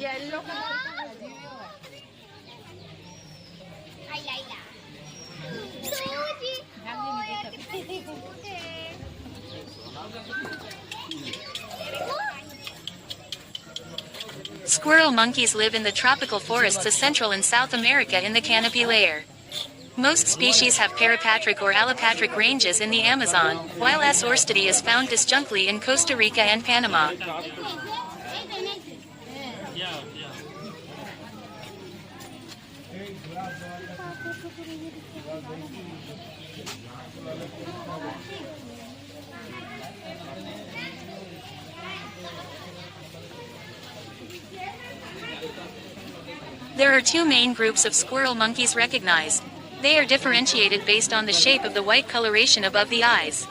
Yellow Squirrel monkeys live in the tropical forests of Central and South America in the canopy layer. Most species have peripatric or allopatric ranges in the Amazon, while S. orstedi is found disjunctly in Costa Rica and Panama. There are two main groups of squirrel monkeys recognized. They are differentiated based on the shape of the white coloration above the eyes.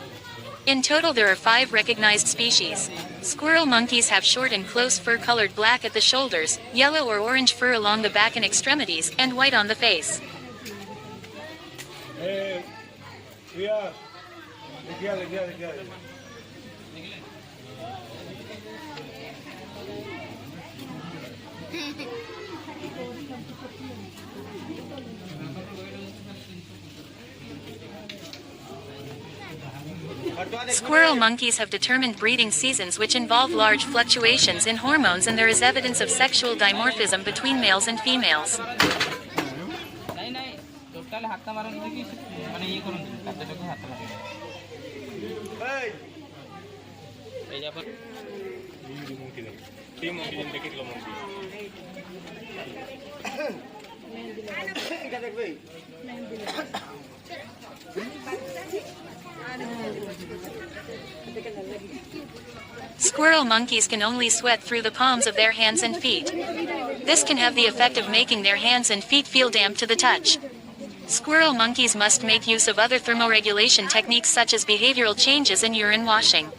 In total there are 5 recognized species. Squirrel monkeys have short and close fur colored black at the shoulders, yellow or orange fur along the back and extremities, and white on the face. Squirrel monkeys have determined breeding seasons which involve large fluctuations in hormones, and there is evidence of sexual dimorphism between males and females. Squirrel monkeys can only sweat through the palms of their hands and feet. This can have the effect of making their hands and feet feel damp to the touch. Squirrel monkeys must make use of other thermoregulation techniques such as behavioral changes and urine washing.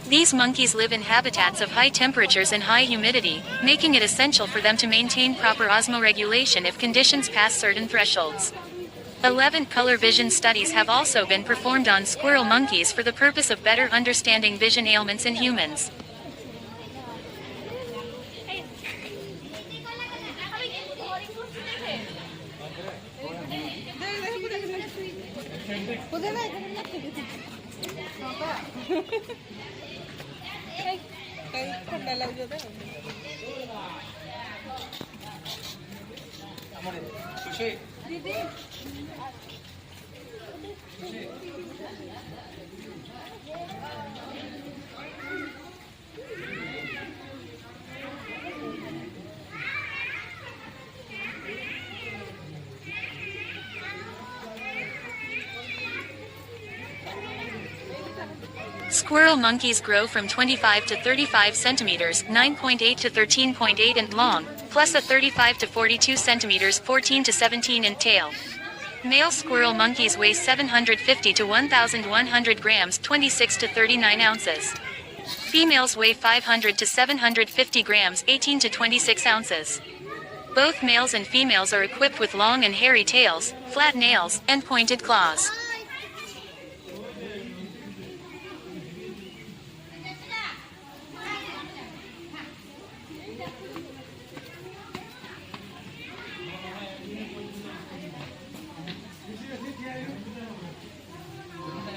These monkeys live in habitats of high temperatures and high humidity, making it essential for them to maintain proper osmoregulation if conditions pass certain thresholds. 11 color vision studies have also been performed on squirrel monkeys for the purpose of better understanding vision ailments in humans. Squirrel monkeys grow from 25 to 35 centimeters, 9.8 to 13.8 in long, plus a 35 to 42 centimeters, 14 to 17 in tail. Male squirrel monkeys weigh 750 to 1,100 grams, 26 to 39 ounces. Females weigh 500 to 750 grams, 18 to 26 ounces. Both males and females are equipped with long and hairy tails, flat nails, and pointed claws.